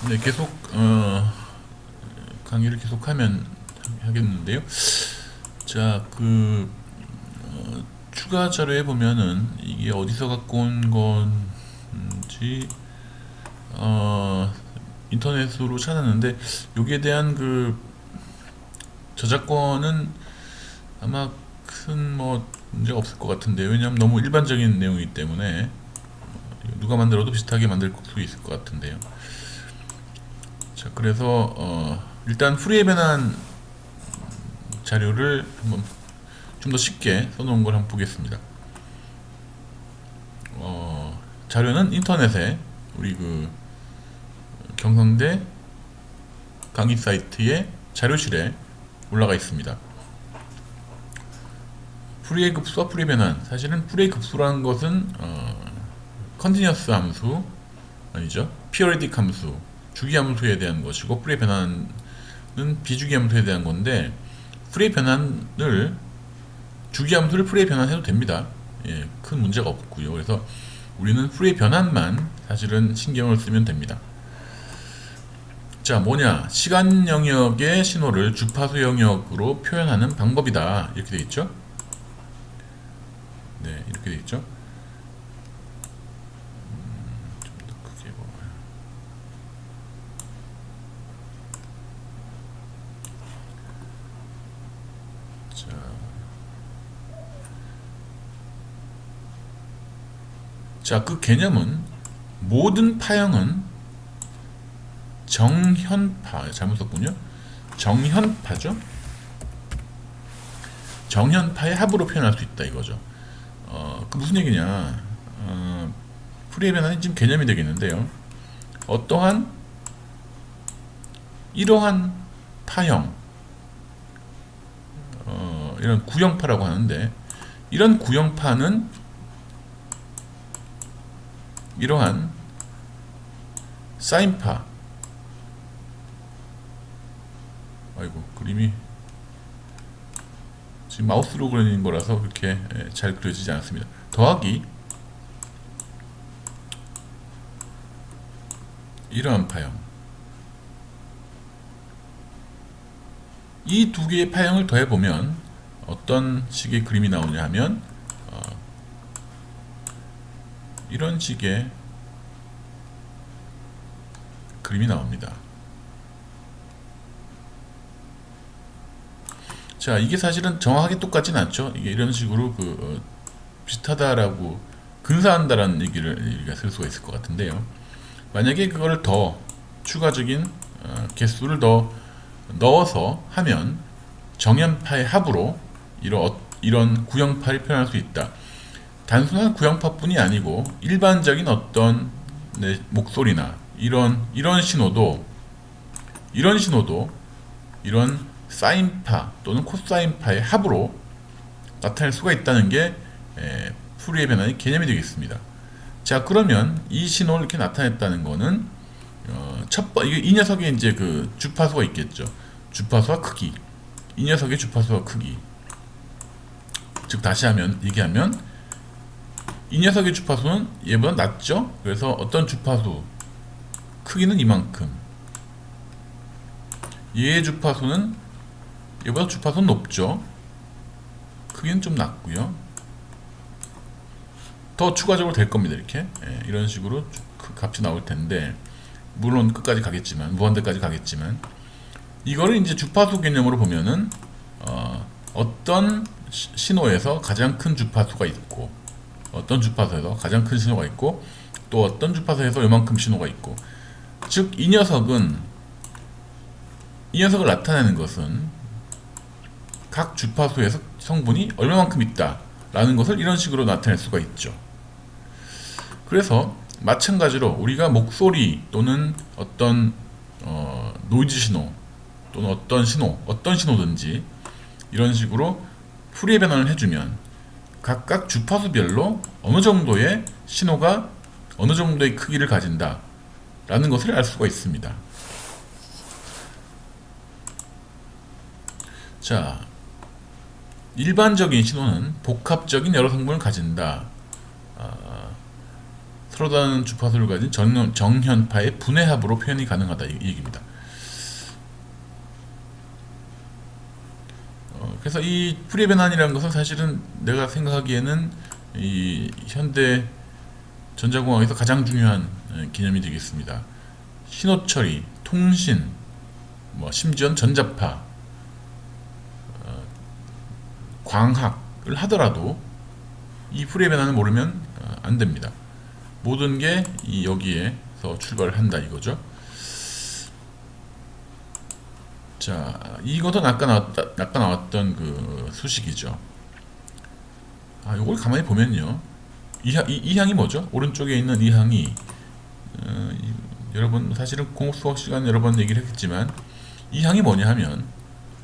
네, 계속 강의를 계속하면 하겠는데요. 자, 추가 자료에 보면은 이게 어디서 갖고 온 건지 인터넷으로 찾았는데 여기에 대한 저작권은 아마 큰 문제가 없을 것 같은데, 왜냐하면 너무 일반적인 내용이기 때문에 누가 만들어도 비슷하게 만들 수 있을 것 같은데요. 자, 그래서 일단 풀이에 관한 자료를 한번 좀 더 쉽게 써놓은 걸 한번 보겠습니다. 자료는 인터넷에 우리 경성대 강의 사이트의 자료실에 올라가 있습니다. 풀이의 급수와 풀이의 변환. 사실은 풀이의 급수라는 것은 컨티뉴어스 함수 아니죠. 피어리딕 함수, 주기 함수에 대한 것이고, 풀이의 변환은 비주기 함수에 대한 건데, 풀이의 변환을 주기 함수를 풀이의 변환해도 됩니다. 예, 큰 문제가 없고요. 그래서 우리는 풀이의 변환만 사실은 신경을 쓰면 됩니다. 자, 뭐냐? 시간 영역의 신호를 주파수 영역으로 표현하는 방법이다. 이렇게 되어 있죠. 네, 이렇게 되어 있죠. 좀 더 크게 볼까요? 자, 그 개념은 모든 파형은 정현파, 잘못 썼군요. 정현파죠. 정현파의 합으로 표현할 수 있다 이거죠. 그 무슨 얘기냐? 풀이의 변환이 지금 개념이 되겠는데요. 어떠한 이러한 파형, 이런 구형파라고 하는데, 이런 구형파는 이러한 사인파, 아이고 그림이 지금 마우스로 그리는 거라서 그렇게 잘 그려지지 않습니다. 더하기 이러한 파형, 이 두 개의 파형을 더해보면 어떤 식의 그림이 나오냐 하면 이런 식의 그림이 나옵니다. 자, 이게 사실은 정확하게 똑같진 않죠. 이게 이런 식으로 비슷하다라고 근사한다라는 얘기를 우리가 쓸 수가 있을 것 같은데요. 만약에 그거를 더 추가적인 개수를 더 넣어서 하면 정연파의 합으로 이런 구형파를 표현할 수 있다. 단순한 구형파뿐이 아니고 일반적인 어떤 목소리나 이런 신호도 이런 사인파 또는 코사인파의 합으로 나타낼 수가 있다는 게 풀이의 변환의 개념이 되겠습니다. 자, 그러면 이 신호를 이렇게 나타냈다는 거는 이 녀석의 이제 주파수가 있겠죠. 주파수와 크기. 이 녀석의 주파수와 크기. 즉 다시 얘기하면 이 녀석의 주파수는 얘보다 낮죠. 그래서 어떤 주파수 크기는 이만큼, 얘의 주파수는 얘보다 주파수는 높죠. 크기는 좀 낮고요. 더 추가적으로 될 겁니다. 이렇게 이런 식으로 그 값이 나올 텐데, 물론 끝까지 가겠지만, 무한대까지 가겠지만, 이거를 이제 주파수 개념으로 보면은 어떤 신호에서 가장 큰 주파수가 있고, 어떤 주파수에서 가장 큰 신호가 있고, 또 어떤 주파수에서 요만큼 신호가 있고, 즉 이 녀석을 나타내는 것은 각 주파수에서 성분이 얼마만큼 있다 라는 것을 이런 식으로 나타낼 수가 있죠. 그래서 마찬가지로 우리가 목소리 또는 어떤 노이즈 신호 또는 어떤 신호든지 이런 식으로 풀이의 변환을 해주면 각각 주파수별로 어느 정도의 신호가 어느 정도의 크기를 가진다 라는 것을 알 수가 있습니다. 자, 일반적인 신호는 복합적인 여러 성분을 가진다. 서로 다른 주파수를 가진 정현파의 분해합으로 표현이 가능하다, 이 얘기입니다. 그래서 이 푸리에 변환이라는 것은 사실은 내가 생각하기에는 이 현대 전자공학에서 가장 중요한 개념이 되겠습니다. 신호 처리, 통신, 뭐 심지어는 전자파, 광학을 하더라도 이 푸리에 변환을 모르면 안 됩니다. 모든 게 여기에서 출발을 한다 이거죠. 자, 이것은 아까 나왔던 그 수식이죠. 요걸 가만히 보면요. 이 항이 뭐죠? 오른쪽에 있는 이 항이, 여러분, 사실은 공업수학 시간 여러 번 얘기를 했겠지만, 이 항이 뭐냐 하면,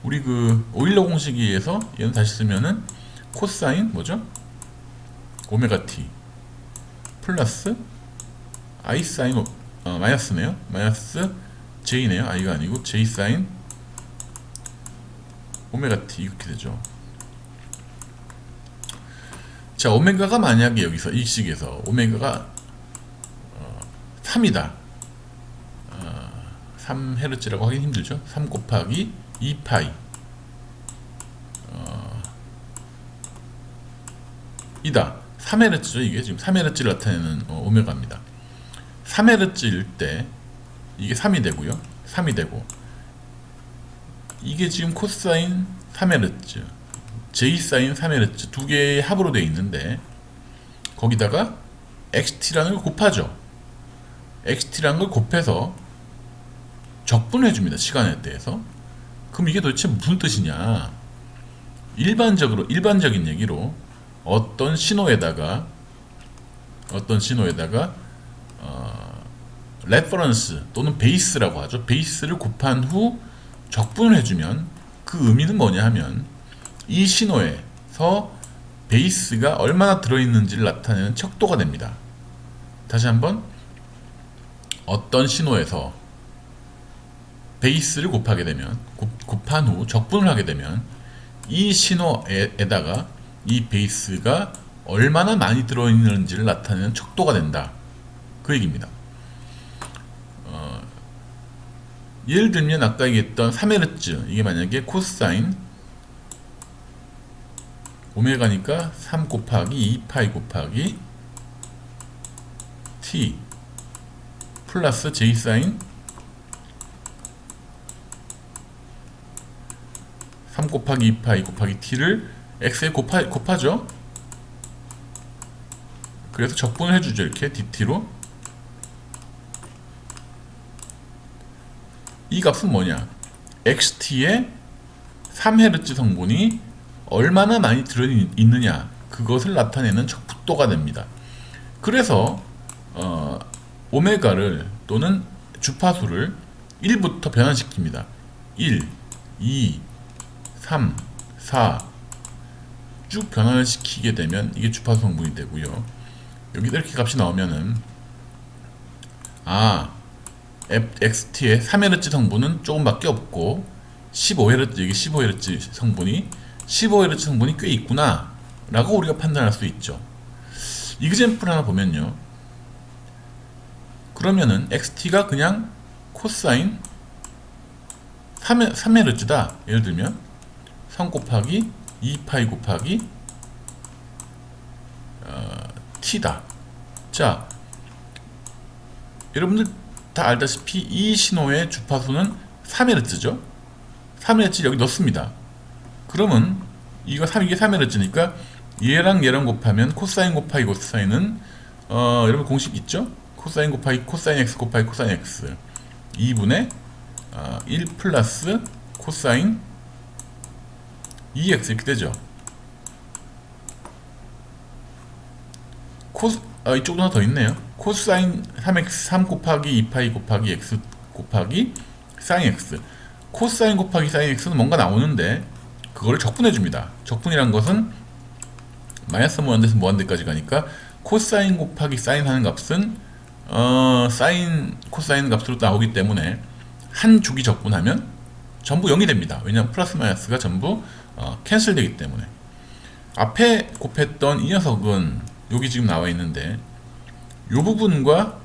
우리 그 오일러 공식에 의해서 얘는 다시 쓰면은 코사인 뭐죠? 오메가 t 플러스 i 사인 마이너스네요. 마이너스 j네요. i가 아니고 j 사인 오메가 t 이렇게 되죠. 자, 오메가가 만약에 여기서 이 식에서 오메가가 3이다. 3Hz라고 하긴 힘들죠. 3 곱하기 2파이 이다. 3Hz죠. 이게 지금 3Hz를 나타내는 오메가입니다. 3Hz일 때 이게 3이 되고요. 3이 되고 이게 지금 코사인 3Hz, J 사인 3Hz 두 개의 합으로 되어 있는데 거기다가 XT라는 걸 곱하죠. XT라는 걸 곱해서 적분해 줍니다. 시간에 대해서. 그럼 이게 도대체 무슨 뜻이냐? 일반적인 얘기로 어떤 신호에다가 레퍼런스 또는 베이스라고 하죠. 베이스를 곱한 후 적분을 해주면 그 의미는 뭐냐 하면 이 신호에서 베이스가 얼마나 들어있는지를 나타내는 척도가 됩니다. 다시 한번, 어떤 신호에서 베이스를 곱하게 되면, 곱한 후 적분을 하게 되면 이 신호에다가 이 베이스가 얼마나 많이 들어있는지를 나타내는 척도가 된다, 그 얘기입니다. 예를 들면 아까 얘기했던 3Hz, 이게 만약에 코사인 오메가니까 3 곱하기 2파이 곱하기 t 플러스 j 사인 3 곱하기 2파이 곱하기 t를 x에 곱하죠. 그래서 적분을 해주죠. 이렇게 dt로. 이 값은 뭐냐? xt의 3Hz 성분이 얼마나 많이 들어있느냐, 그것을 나타내는 척도가 됩니다. 그래서 오메가를 또는 주파수를 1부터 변환시킵니다. 1, 2, 3, 4 쭉 변환을 시키게 되면 이게 주파수 성분이 되고요. 여기 이렇게 값이 나오면은 XT의 3Hz 성분은 조금밖에 없고 15Hz, 여기 15Hz 성분이 꽤 있구나 라고 우리가 판단할 수 있죠. 이그젬플 하나 보면요. 그러면은 XT가 그냥 코사인 3Hz다. 예를 들면 3 곱하기 2파이 곱하기 t다. 자, 여러분들 다 알다시피 이 신호의 주파수는 3Hz죠. 3Hz 여기 넣습니다. 그러면 이게 3Hz니까 얘랑 곱하면 코사인 곱하기 코사인은 여러분 공식 있죠? 코사인 곱하기 코사인 x 곱하기 코사인 x 2분의 1 플러스 코사인 2x 이렇게 되죠. 이쪽도 하나 더 있네요. 코사인 3x 3 곱하기 2파이 곱하기 x 곱하기 사인 x. 코사인 곱하기 사인 x는 뭔가 나오는데 그거를 적분해 줍니다. 적분이란 것은 마이너스 무한대에서 무한대까지 가니까 코사인 곱하기 사인 하는 값은 사인 코사인 값으로 나오기 때문에 한 주기 적분하면 전부 0이 됩니다. 왜냐하면 플러스 마이너스가 전부 캔슬 되기 때문에. 앞에 곱했던 이 녀석은 여기 지금 나와 있는데 요 부분과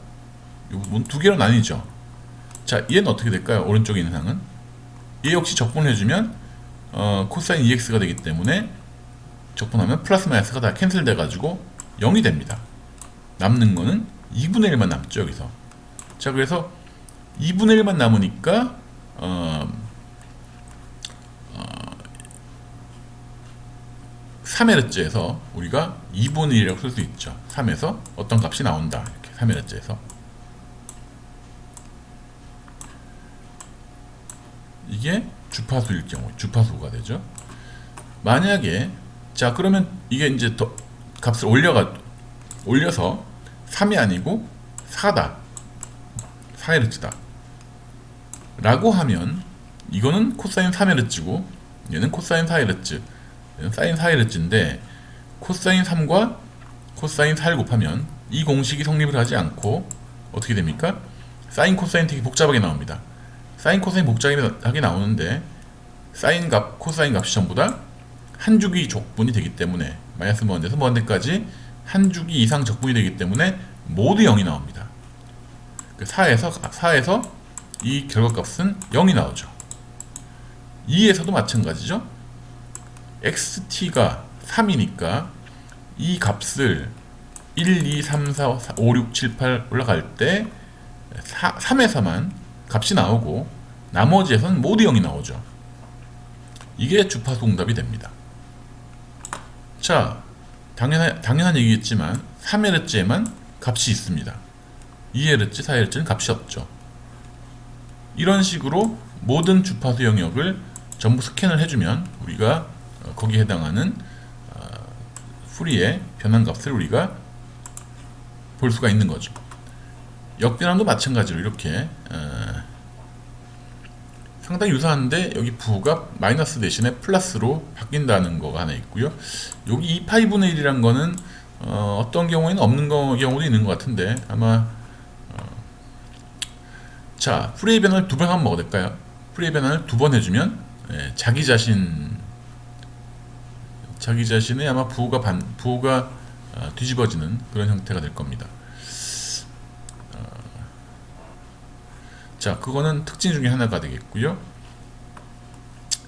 요 부분 두 개로 나뉘죠. 자, 얘는 어떻게 될까요? 오른쪽에 있는 항은 얘 역시 적분을 해주면 코사인 EX가 되기 때문에 적분하면 플러스 마이너스가 다 캔슬 돼가지고 0이 됩니다. 남는 거는 2분의 1만 남죠, 여기서. 자, 그래서 2분의 1만 남으니까 3Hz에서 우리가 2분의 1이라고 쓸 수 있죠. 3에서 어떤 값이 나온다. 이렇게 3Hz에서. 이게 주파수일 경우, 주파수가 되죠. 만약에, 자, 그러면 이게 이제 더 값을 올려서 3이 아니고 4다. 4Hz다. 라고 하면, 이거는 코사인 3Hz고, 얘는 코사인 4Hz. 사인 4Hz인데 코사인 3과 코사인 4를 곱하면 이 공식이 성립을 하지 않고 어떻게 됩니까? 사인 코사인 되게 복잡하게 나옵니다. 사인 코사인 복잡하게 나오는데 사인 값, 코사인 값이 전부 다 한 주기 적분이 되기 때문에 마이너스 무한대에서 무한대까지 한 주기 이상 적분이 되기 때문에 모두 0이 나옵니다. 4에서 이 결과값은 0이 나오죠. 2에서도 마찬가지죠. xt가 3이니까 이 값을 1, 2, 3, 4, 5, 6, 7, 8 올라갈 때 3에서만 값이 나오고 나머지에서는 모두 0이 나오죠. 이게 주파수 응답이 됩니다. 자, 당연한 얘기겠지만 3Hz에만 값이 있습니다. 2Hz, 4Hz는 값이 없죠. 이런 식으로 모든 주파수 영역을 전부 스캔을 해주면 우리가 거기에 해당하는 풀이의 변환값을 우리가 볼 수가 있는 거죠. 역변환도 마찬가지로 이렇게 상당히 유사한데 여기 부호가 마이너스 대신에 플러스로 바뀐다는 거가 하나 있고요. 여기 2파이분의 1이란 거는 어떤 경우에는 없는 경우도 있는 것 같은데 아마 자, 풀이의 변환을 두 번 하면 뭐가 될까요? 풀이의 변환을 두 번 해주면 자기 자신의 아마 부호가 뒤집어지는 그런 형태가 될 겁니다. 자, 그거는 특징 중에 하나가 되겠고요.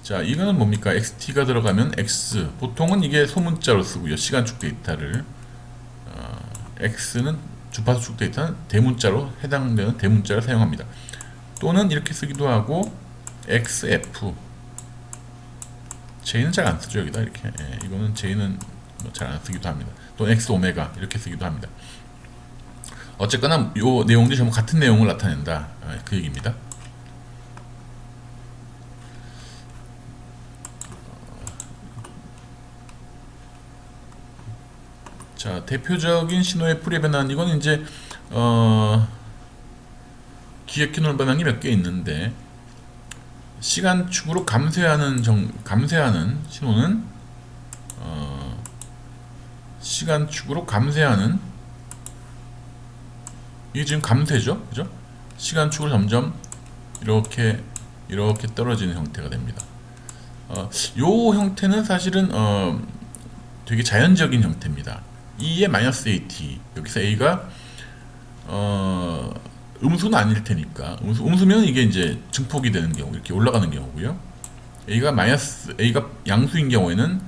자, 이거는 뭡니까? xt가 들어가면 x, 보통은 이게 소문자로 쓰고요. 시간축 데이터를 x는 주파수축 데이터는 대문자로 해당되는 대문자를 사용합니다. 또는 이렇게 쓰기도 하고 xf, J는 잘 안 쓰죠. 여기다 이렇게 이거는 J는 잘 안 쓰기도 합니다. 또는 x 오메가 이렇게 쓰기도 합니다. 어쨌거나 이 내용들이 전부 같은 내용을 나타낸다, 그 얘기입니다. 자, 대표적인 신호의 풀이의 변환, 이건 이제 기획기능 변환이 몇 개 있는데 시간축으로 감쇄하는 신호는 시간축으로 감쇄하는, 이게 지금 감쇄죠, 그죠? 시간축으로 점점 이렇게 떨어지는 형태가 됩니다. 요 형태는 사실은 되게 자연적인 형태입니다. 2의 마이너스 AT, 여기서 A가 음수는 아닐 테니까, 음수면 이게 이제 증폭이 되는 경우, 이렇게 올라가는 경우고요. A가 양수인 경우에는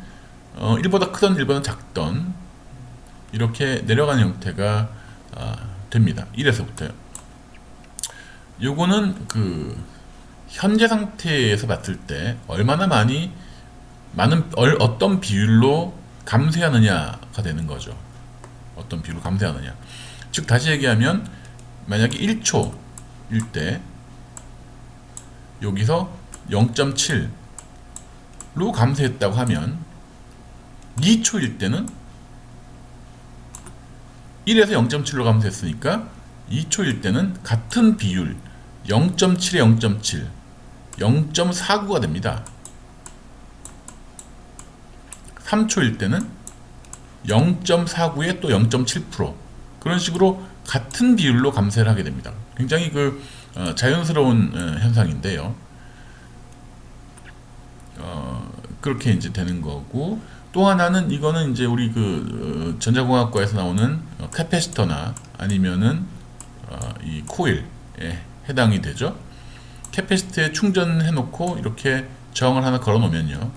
1보다 크던 1보다 작던 이렇게 내려가는 형태가 됩니다. 1에서부터요. 요거는 그 현재 상태에서 봤을 때 얼마나 어떤 비율로 감쇄하느냐가 되는 거죠. 어떤 비율로 감쇄하느냐. 즉 다시 얘기하면 만약에 1초일 때 여기서 0.7로 감쇄했다고 하면 2초일 때는 1에서 0.7로 감쇄했으니까 2초일 때는 같은 비율 0.7에 0.7 0.49가 됩니다. 3초일 때는 0.49에 또 0.7% 그런 식으로 같은 비율로 감쇄를 하게 됩니다. 굉장히 자연스러운 현상인데요. 그렇게 이제 되는 거고, 또 하나는 이거는 이제 우리 전자공학과에서 나오는 캐패시터나 아니면은 이 코일에 해당이 되죠. 캐패시터에 충전해 놓고 이렇게 저항을 하나 걸어 놓으면요,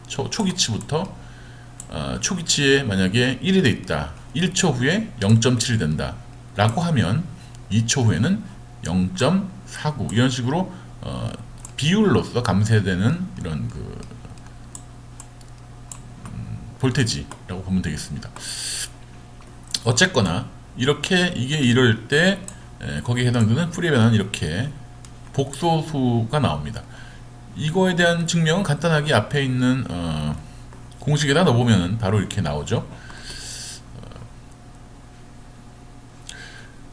초기치부터 초기치에 만약에 1이 돼 있다, 1초 후에 0.7이 된다 라고 하면 2초 후에는 0.49 이런 식으로 비율로서 감쇄되는 이런 볼테지라고 보면 되겠습니다. 어쨌거나 이렇게 이게 이럴 때 거기에 해당되는 프리에 변화는 이렇게 복소수가 나옵니다. 이거에 대한 증명은 간단하게 앞에 있는 공식에다 넣어보면 바로 이렇게 나오죠.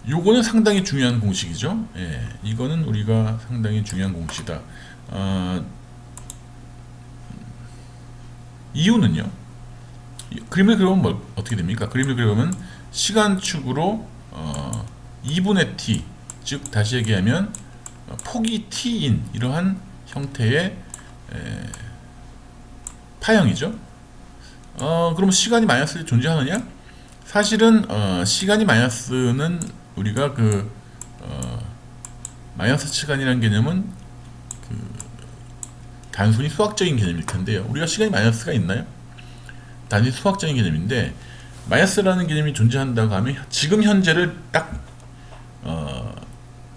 요거는 상당히 중요한 공식이죠. 예, 이거는 우리가 상당히 중요한 공식이다. 이유는요, 그림을 그려보면 어떻게 됩니까? 그림을 그려보면 시간축으로 2분의 t, 즉 다시 얘기하면 폭이 t인 이러한 형태의 파형이죠. 그럼 시간이 마이너스에 존재하느냐? 사실은 시간이 마이너스는 우리가 마이너스 시간이라는 개념은 단순히 수학적인 개념일 텐데요. 우리가 시간이 마이너스가 있나요? 단순히 수학적인 개념인데, 마이너스라는 개념이 존재한다고 하면 지금 현재를 딱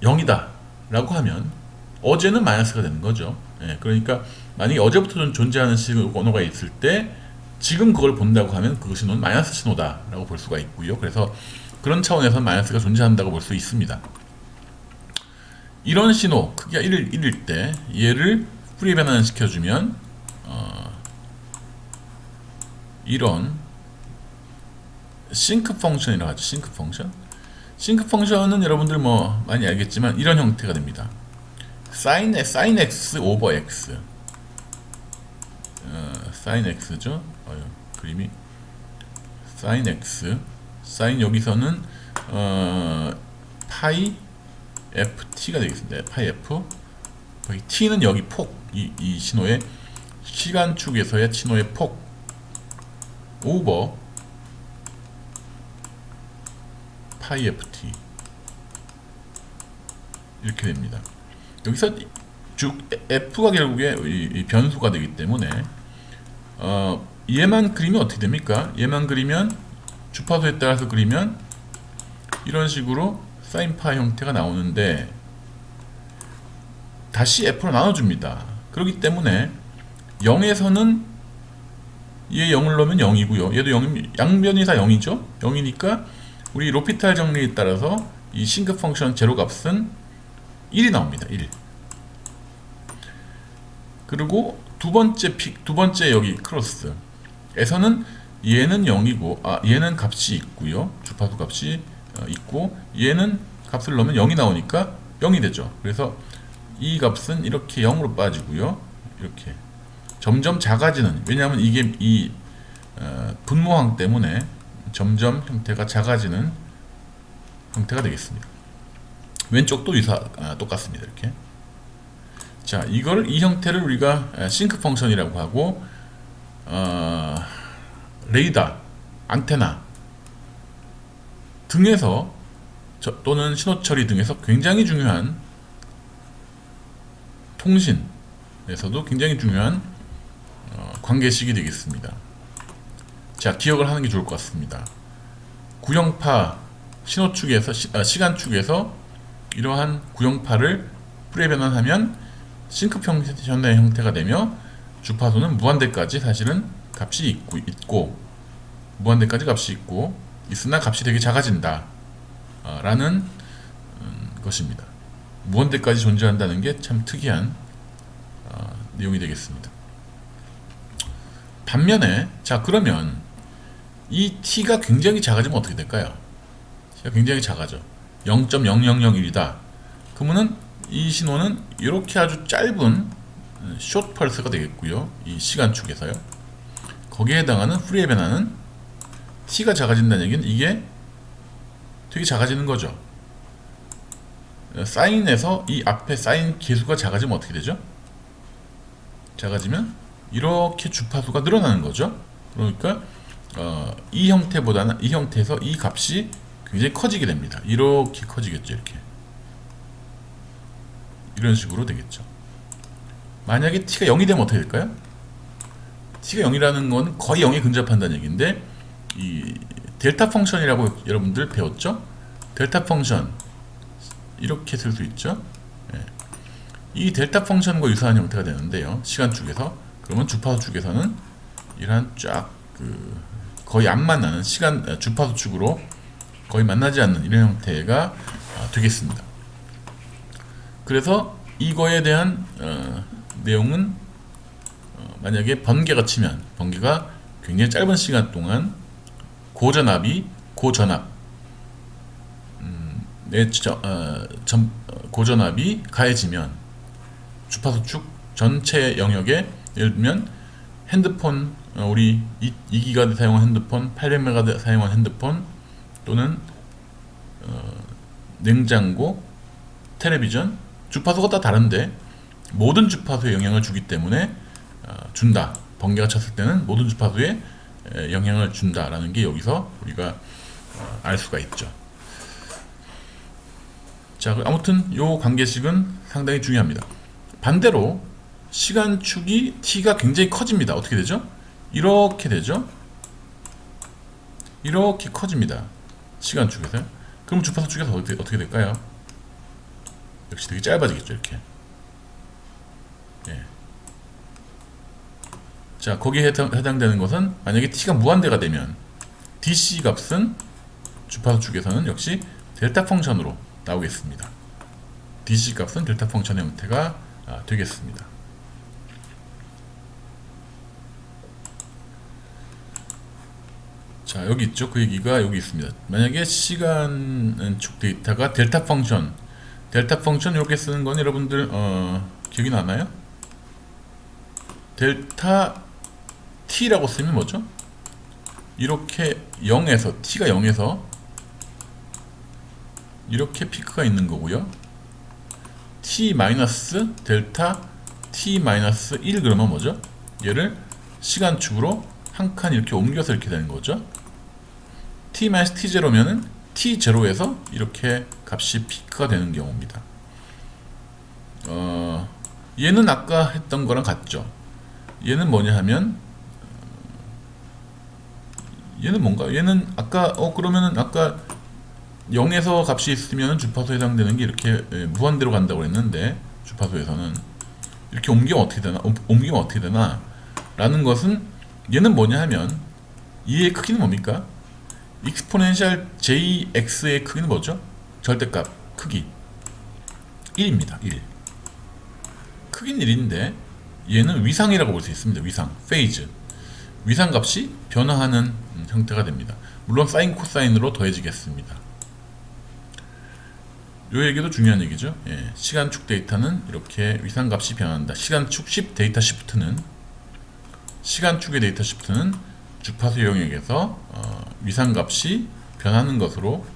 0이다 라고 하면 어제는 마이너스가 되는 거죠. 예, 그러니까 만약에 어제부터 존재하는 신호가 있을 때 지금 그걸 본다고 하면 그 신호는 마이너스 신호다 라고 볼 수가 있고요. 그래서 그런 차원에서 마이너스가 존재한다고 볼 수 있습니다. 이런 신호 크기가 1일 때 얘를 프리 변환 시켜주면 이런 싱크 펑션이라고 하죠. 싱크 펑션. 싱크 펑션은 여러분들 뭐 많이 알겠지만 이런 형태가 됩니다. sin x 오버 x. sin x죠. 그림이 sin x. sin 여기서는 파이 ft가 되겠습니다. 파이 f. t는 여기 폭. 이 신호의 시간축에서의 신호의 폭. 오버 파이 ft 이렇게 됩니다. 여기서 쭉 f가 결국에 이 변수가 되기 때문에 얘만 그리면 어떻게 됩니까? 얘만 그리면 주파수에 따라서 그리면 이런 식으로 사인파 형태가 나오는데 다시 f로 나눠줍니다. 그렇기 때문에 0에서는 얘 0을 넣으면 0이고요. 얘도 0, 양변이 다 0이죠. 0이니까 우리 로피탈 정리에 따라서 이 싱크 펑션 제로 값은 1이 나옵니다. 1. 그리고 두 번째 여기 크로스에서는 얘는 0이고 얘는 값이 있고요. 주파수 값이 있고 얘는 값을 넣으면 0이 나오니까 0이 되죠. 그래서 이 값은 이렇게 0으로 빠지고요. 이렇게 점점 작아지는, 왜냐하면 이게 이 분모항 때문에 점점 형태가 작아지는 형태가 되겠습니다. 왼쪽도 똑같습니다. 이렇게. 자, 이 형태를 우리가 싱크 펑션이라고 하고, 레이더, 안테나 등에서 또는 신호 처리 등에서 굉장히 중요한, 통신에서도 굉장히 중요한 관계식이 되겠습니다. 자, 기억을 하는 게 좋을 것 같습니다. 구형파 신호축에서 시간축에서 이러한 구형파를 프리 변환하면 싱크 펑션의 형태가 되며 주파수는 무한대까지 사실은 값이 있고 무한대까지 값이 있고 있으나 값이 되게 작아진다 라는 것입니다. 무한대까지 존재한다는 게 참 특이한 내용이 되겠습니다. 반면에 자, 그러면 이 t가 굉장히 작아지면 어떻게 될까요? t가 굉장히 작아져 0.0001이다. 그러면은 이 신호는 이렇게 아주 짧은 숏 펄스가 되겠고요. 이 시간축에서요. 거기에 해당하는 프리의 변화는 t가 작아진다는 얘기는 이게 되게 작아지는 거죠. 사인에서 이 앞에 사인 계수가 작아지면 어떻게 되죠? 작아지면 이렇게 주파수가 늘어나는 거죠. 그러니까 이 형태보다는 이 형태에서 이 값이 굉장히 커지게 됩니다. 이렇게 커지겠죠. 이렇게 이런 식으로 되겠죠. 만약에 t가 0이 되면 어떻게 될까요? t가 0이라는 건 거의 0에 근접한다는 얘기인데, 이 델타 펑션이라고 여러분들 배웠죠? 델타 펑션 이렇게 쓸 수 있죠. 예. 이 델타 펑션과 유사한 형태가 되는데요. 시간축에서, 그러면 주파수 축에서는 이러한 쫙 거의 안 만나는 주파수 축으로 거의 만나지 않는 이런 형태가 되겠습니다. 그래서 이거에 대한 내용은 만약에 번개가 치면, 번개가 굉장히 짧은 시간 동안 고전압이 고전압이 가해지면 주파수 축 전체 영역에, 예를 들면 핸드폰, 우리 2기가드 사용한 핸드폰, 800메가드 사용한 핸드폰, 또는 냉장고, 텔레비전, 주파수가 다 다른데 모든 주파수에 영향을 주기 때문에 준다. 번개가 쳤을 때는 모든 주파수에 영향을 준다라는 게 여기서 우리가 알 수가 있죠. 자, 아무튼 요 관계식은 상당히 중요합니다. 반대로 시간축이 t가 굉장히 커집니다. 어떻게 되죠? 이렇게 되죠. 이렇게 커집니다. 시간축에서. 그럼 주파수 축에서 어떻게 될까요? 역시 되게 짧아지겠죠. 이렇게. 예. 자, 거기에 해당되는 것은 만약에 t가 무한대가 되면 dc 값은 주파수 축에서는 역시 델타 펑션으로 나오겠습니다. dc 값은 델타 펑션의 형태가 되겠습니다. 자, 여기 있죠. 그 얘기가 여기 있습니다. 만약에 시간축 데이터가 델타 펑션 이렇게 쓰는 건 여러분들 기억이 나나요? 델타 t라고 쓰면 뭐죠? 이렇게 0에서 t가 0에서 이렇게 피크가 있는 거고요. t 마이너스 델타 t 마이너스 1 그러면 뭐죠? 얘를 시간축으로 한 칸 이렇게 옮겨서 이렇게 되는 거죠. t 마이너스 t0면은 t0에서 이렇게 값이 피크가 되는 경우입니다. 얘는 아까 했던 거랑 같죠. 얘는 뭐냐 하면 얘는 뭔가? 얘는 아까 그러면은 아까 0에서 값이 있으면 주파수에 해당되는 게 이렇게 무한대로 간다고 했는데, 주파수에서는 이렇게 옮기면 어떻게 되나 라는 것은, 얘는 뭐냐 하면 얘의 크기는 뭡니까? 익스포넨셜 jx의 크기는 뭐죠? 절대값 크기 1입니다. 1. 크기는 1인데 얘는 위상이라고 볼 수 있습니다. 위상, 페이즈. 위상값이 변화하는 형태가 됩니다. 물론 사인, 코사인으로 더해지겠습니다. 요 얘기도 중요한 얘기죠. 예, 시간축 데이터는 이렇게 위상값이 변한다. 시간축 데이터 시프트는, 시간축의 데이터 시프트는 주파수 영역에서 위상값이 변하는 것으로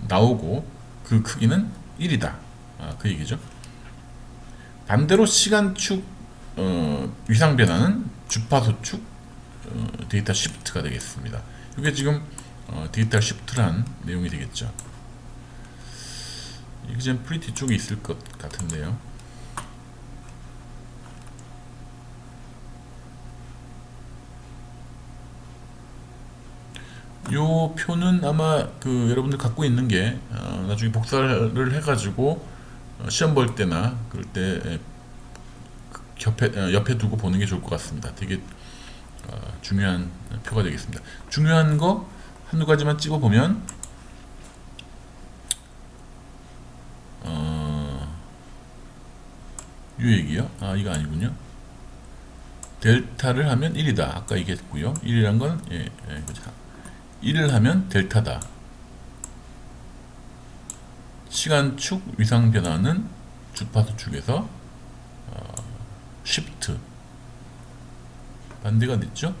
나오고 그 크기는 1이다. 그 얘기죠. 반대로 시간축 위상 변화는 주파수축 데이터 시프트가 되겠습니다. 이게 지금 데이터 시프트란 내용이 되겠죠. 이그젠플이 뒤쪽에 있을 것 같은데요. 요 표는 아마 여러분들 갖고 있는 게 나중에 복사를 해가지고 시험 볼 때나 그럴 때 옆에 두고 보는 게 좋을 것 같습니다. 되게 중요한 표가 되겠습니다. 중요한 거 한두 가지만 찍어 보면, 요 얘기요? 이거 아니군요. 델타를 하면 1이다. 아까 얘기했고요. 1이란 건 1을 하면 델타다. 시간축 위상 변화는 주파수 축에서 시프트, 반대가 됐죠?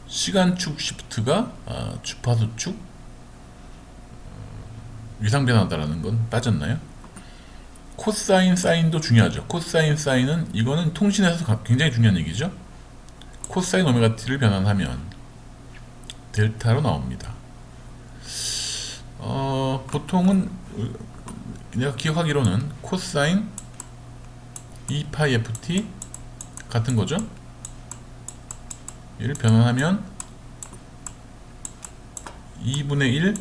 시간축 시프트가 주파수 축 위상 변화다라는 건 빠졌나요? 코사인, 사인도 중요하죠. 코사인, 사인은 이거는 통신에서 굉장히 중요한 얘기죠. 코사인 오메가 t를 변환하면 델타로 나옵니다. 보통은 내가 기억하기로는 코사인 2파이 ft 같은 거죠. 얘를 변환하면 2분의 1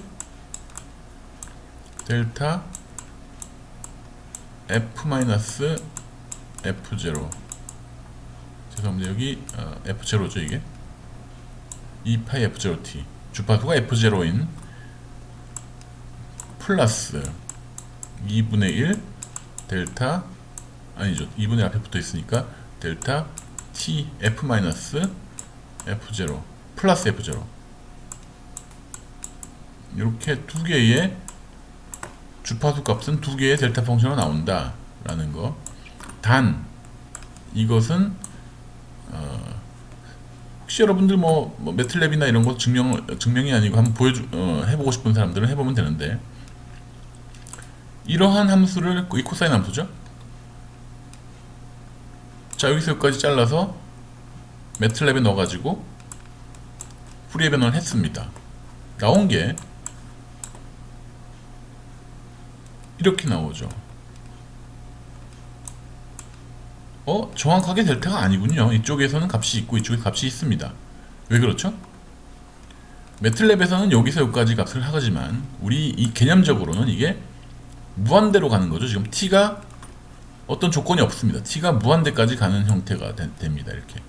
델타 f 마이너스 f0, 죄송합니다. 여기 f0죠. 이게 2파이 f0t, 주파수가 f0인 플러스 2분의 1 델타, 아니죠, 2분의 1 앞에 붙어 있으니까 델타 t f 마이너스 f0 플러스 f0, 이렇게 두 개의 주파수 값은 두 개의 델타 펑션으로 나온다 라는 거. 단 이것은 혹시 여러분들 뭐 매틀랩이나 이런 거 증명이 아니고 한번 해보고 싶은 사람들은 해보면 되는데, 이러한 함수를, 이 코사인 함수죠. 자, 여기서 여기까지 잘라서 매틀랩에 넣어가지고 푸리에 변환을 했습니다. 나온 게 이렇게 나오죠. 정확하게 델타가 아니군요. 이쪽에서는 값이 있고 이쪽에 값이 있습니다. 왜 그렇죠? 매틀랩에서는 여기서 여기까지 값을 하지만 우리 이 개념적으로는 이게 무한대로 가는 거죠. 지금 t가 어떤 조건이 없습니다. t가 무한대까지 가는 형태가 됩니다. 이렇게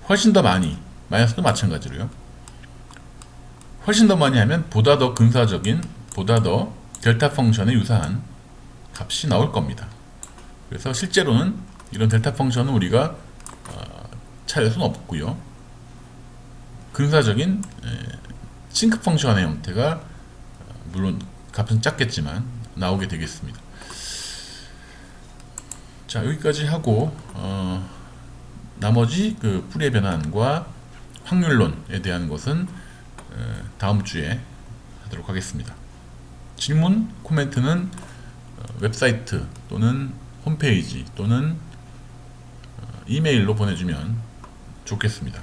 훨씬 더 많이, 마이너스도 마찬가지로요. 훨씬 더 많이 하면 보다 더 근사적인, 보다 더 델타 펑션에 유사한 값이 나올 겁니다. 그래서 실제로는 이런 델타 펑션은 우리가 찾을 수는 없고요. 근사적인 싱크 펑션의 형태가 물론 값은 작겠지만 나오게 되겠습니다. 자, 여기까지 하고 나머지 그 푸리에 변환과 확률론에 대한 것은 다음 주에 하도록 하겠습니다. 질문, 코멘트는 웹사이트 또는 홈페이지 또는 이메일로 보내주면 좋겠습니다.